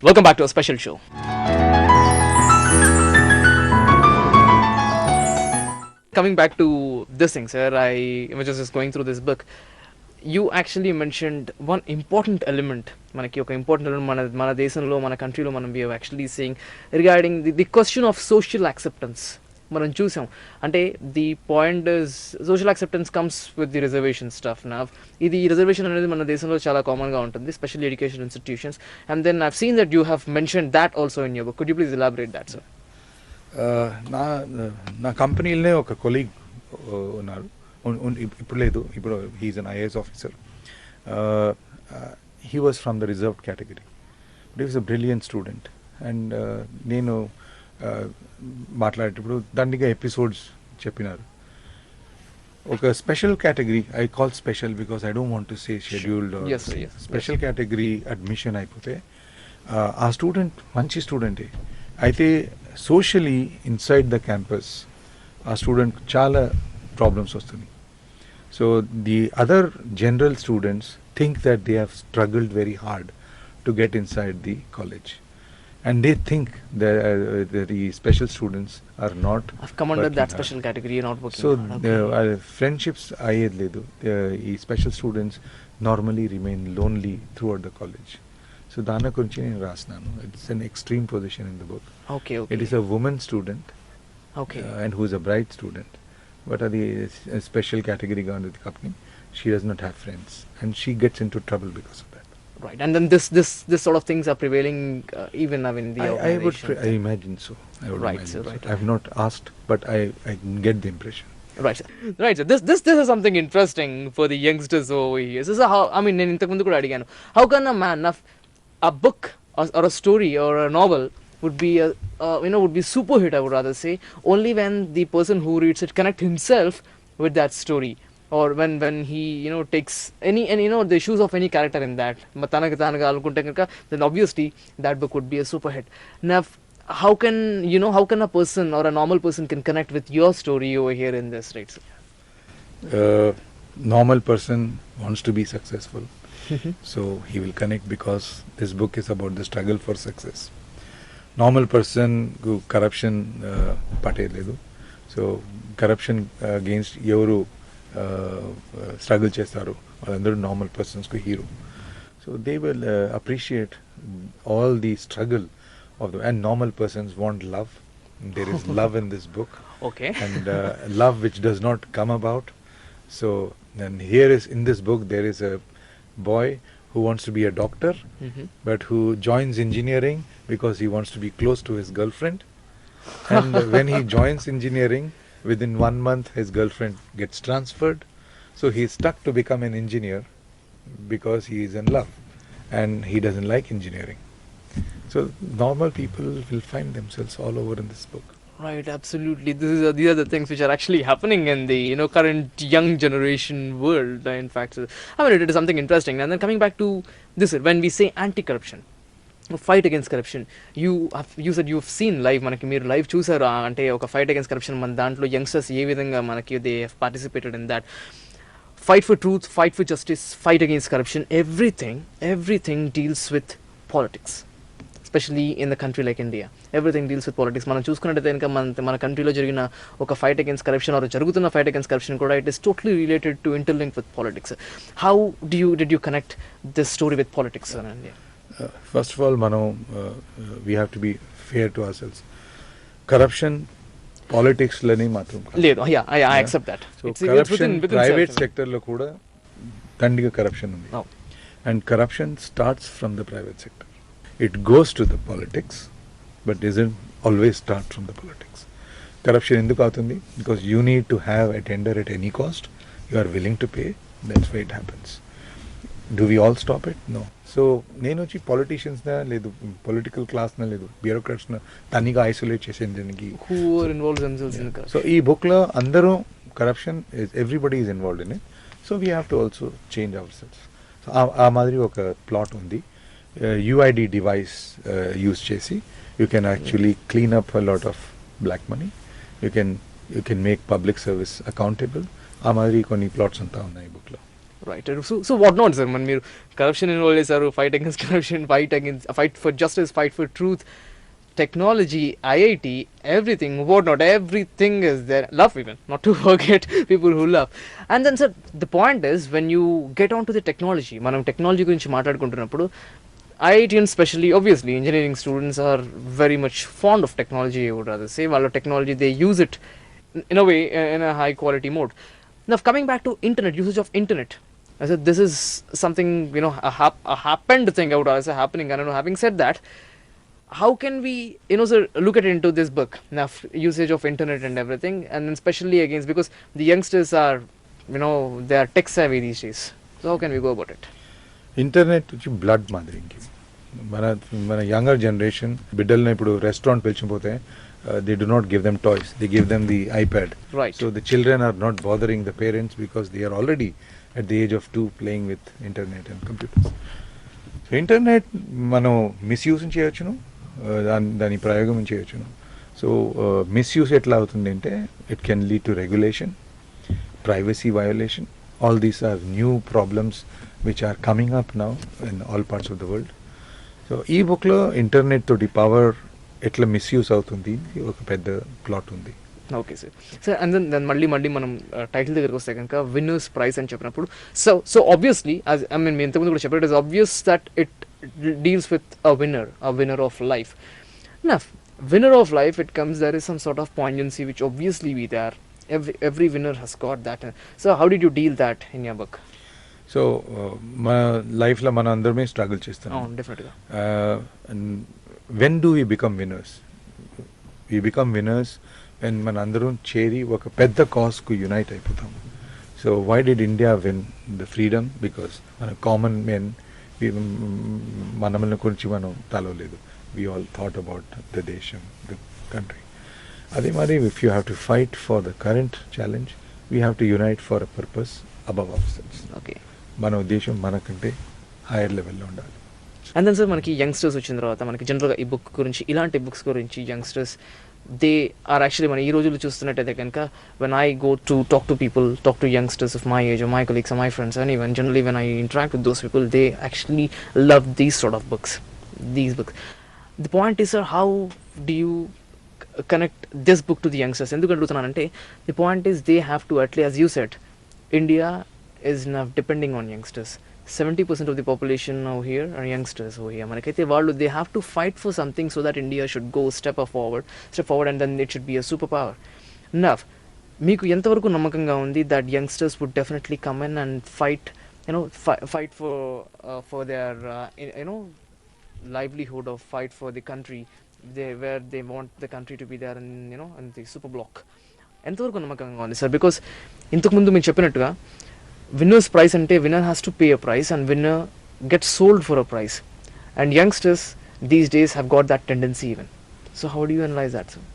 Welcome back to a special show. Coming back to this thing, sir, I was just going through this book. You actually mentioned one important element. మనకి ఒక important element మన దేశంలో మన కంట్రీలో మనం we actually saying regarding the question of social acceptance మనం చూసాం. అంటే the point is social acceptance comes with the reservation stuff నా ఇది రిజర్వేషన్ అనేది మన దేశంలో చాలా కామన్గా ఉంటుంది, special education institutions. And then I've seen that you have mention that also in your book. Could you please elaborate that sir? నా నా కంపెనీలోనే ఒక కొలీగ్ ఉన్నారు, ఇప్పుడు లేదు, ఇప్పుడు he is an IAS officer. He was from the reserved category, but he was a brilliant student. And నేను మాట్లాడేటప్పుడు దండిగా ఎపిసోడ్స్ చెప్పినారు. ఒక special category, I call special because I don't want to say scheduled, special category admission అయిపోతే ఆ student మంచి స్టూడెంటే అయితే socially inside the campus ఆ స్టూడెంట్ చాలా ప్రాబ్లమ్స్ వస్తుంది. So the other general students think that they have struggled very hard to get inside the college, and they think that the special students are not. I've come under that special category, not working. So friendships ayedledu. The special students normally remain lonely throughout the college. So dana gurinchi nenu rasnanu. It's an extreme position in the book. Okay. It is a woman student, and who is a bright student, but the special category ga under the company, she does not have friends and she gets into trouble because of that. Right, and then this sort of things are prevailing even in the organization. I imagine so. I would imagine so. Right. I have not asked, but I get the impression. Right, sir. This is something interesting for the youngsters over here. This is how, I mean, నేను ఇంతకు ముందు కూడా అడిగాను, how can a book or a story or a novel would be would be super hit, I would rather say, only when the person who reads it connect himself with that story, or when he takes any the shoes of any character in that, తనగా అనుకుంటే కనుక, then obviously that book would be a super hit. Now how can a person or a normal person can connect with your story over here in this, right? Normal person wants to be successful. So he will connect because this book is about the struggle for success. Normal person కు corruption పట్టేయలేదు. So corruption against ఎవరు struggle చేస్తారు వాళ్ళందరూ normal పర్సన్స్కు hero. So they will appreciate all the struggle of the, and normal persons want love. There is love in this book, and love which does not come about. So and here is in this book there is a boy who wants to be a doctor, but who joins engineering because he wants to be close to his girlfriend. And when he joins engineering, within 1 month his girlfriend gets transferred, so he is stuck to become an engineer because he is in love and he doesn't like engineering. So normal people will find themselves all over in this book. Right, absolutely. These are the things which are actually happening in the current young generation world. In fact, I mean, it is something interesting. And then coming back to this, when we say anti-corruption, fight against corruption, you said you've seen live, మనకి మీరు live చూసారు అంటే ఒక fight against corruption, మన దాంట్లో youngsters ఏ విధంగా మనకి they have participated in that. Fight for truth, fight for justice, fight against corruption, everything deals with politics, especially in the country like India. Everything deals with politics. మనం చూసుకున్నట్టయితే కనుక మన కంట్రీలో జరిగిన ఒక ఫైట్ అగేన్స్ట్ కరప్షన్ ఆర్ జరుగుతున్న fight against corruption కూడా it is totally related to interlink with politics. How did you connect this story with politics in India? First of all, we have to be fair to ourselves. Corruption politics lani matram లేదు. I accept that. So corruption private sector lo kuda dandiga corruption undi, and corruption starts from the private sector. It goes to the politics, but doesn't always start from the politics. Corruption enduku avutundi because you need to have a tender at any cost, you are willing to pay, that's why it happens. Do we all stop it? No. So నేను వచ్చి పాలిటీషియన్స్నా లేదు, political క్లాస్నా లేదు, బ్యూరోక్రాట్స్నా తనిగా isolate చేసేదానికి. So ఈ బుక్లో అందరూ corruption everybody is involved in it, so we have to also change ourselves. So ఆ మాదిరి ఒక ప్లాట్ ఉంది. యుఐడి డివైస్ యూజ్ చేసి you can actually clean up a lot of black money, you can make public service accountable. ఆ మాదిరి కొన్ని plots అంతా ఉన్నాయి ఈ బుక్లో. Right. So what not sir, మన మీరు కరప్షన్ ఇన్వాల్వ్ చేశారు, fight against corruption, fight for justice, fight for truth, technology, IIT, everything, what not, everything is there. Love even, not to forget people who love. And then sir, the point is when you get onto the technology, మనం technology గురించి మాట్లాడుకుంటున్నప్పుడు IITians especially, obviously engineering students are very much fond of technology, I would rather say. వాళ్ళ technology, they use it in a way, in a high quality mode. Now coming back to internet, usage of internet, I said this is something, you know, a happened thing, I would rather say happening. I don't know, having said that, how can we, you know, sir, look at into this book now, usage of internet and everything, and then especially against, because the youngsters are, you know, they are tech savvy these days, so how can we go about it? Internet వచ్చి blood మాదిరి ఇంక మన మన younger generation బిడ్డలను ఇప్పుడు restaurant పిలిచిపోతే they do not give them toys, they give them the iPad. Right. So the children are not bothering the parents because they are already at the age of 2 playing with internet and computers. So internet మనం misuse చేయొచ్చును, దాని ప్రయోగం చేయొచ్చును. So misuse ఎట్లా అవుతుంది అంటే it can lead to regulation, privacy violation. All these are new problems which are coming up now in all parts of the world. So ఈ బుక్లో ఇంటర్నెట్ తోటి పవర్ ఎట్లా మిస్యూజ్ అవుతుంది ఒక పెద్ద ప్లాట్ ఉంది. Okay sir. Sir and then మళ్ళీ మనం టైటిల్ దగ్గరికి వస్తే కనుక విన్నర్స్ ప్రైజ్ అని చెప్పినప్పుడు, so obviously as I mean మీ ఇంతకుముందు కూడా చెప్పారు, it is obvious that it deals with a winner of life. నా winner of life, it comes, there is some sort of poignancy which obviously be there. Every winner has got that. So how did you deal that in your book? So మన లైఫ్లో మన అందరమే struggle చేస్తాం. డెఫినెట్గా. When do we become winners? We become winners when మన అందరం చేరి ఒక పెద్ద కాజ్కు యునైట్ అయిపోతాం. So why did India win the freedom? Because మన కామన్ మెన్ మనల్ని గురించి మనం తలవలేదు. We all thought about the Desham, the country. Adhe mari, if you have to fight for the current challenge, we have to unite for a purpose above ourselves. Okay. Mana uddesham manakante higher level lo undali. And then sir, మనకి youngsters వచ్చిన తర్వాత మనకి జనరల్గా ఈ book గురించి, ఇలాంటి books గురించి youngsters they are actually, మన ఈ రోజుల్లో చూస్తున్నట్టయితే కనుక when I go to talk to people, talk to youngsters of my age, my colleagues, my friends, and even generally when I interact with those people, they actually love these sort of books, these books. The point is, sir, how do you connect this book to the youngsters? ఎందుకు అడుగుతున్నానంటే, the point is they have to, at least as you said, India is now depending on youngsters. 70% of the population now here are youngsters over here. మనకైతే వాళ్ళు, they have to fight for something so that India should go step forward and then it should be a superpower. Now, మీకు ఎంతవరకు నమ్మకంగా ఉంది that youngsters would definitely come in and fight, you know, fight for their livelihood, or fight for the country, where they want the country to be there, and you know, and the super block? ఎంతవరకు నమ్మకంగా ఉంది sir? Because ఇంతకుముందు మీరు చెప్పినట్టుగా winners price అంటే winner has to pay a price and winner get sold for a price, and youngsters these days have got that tendency even. So how do you analyse that sir?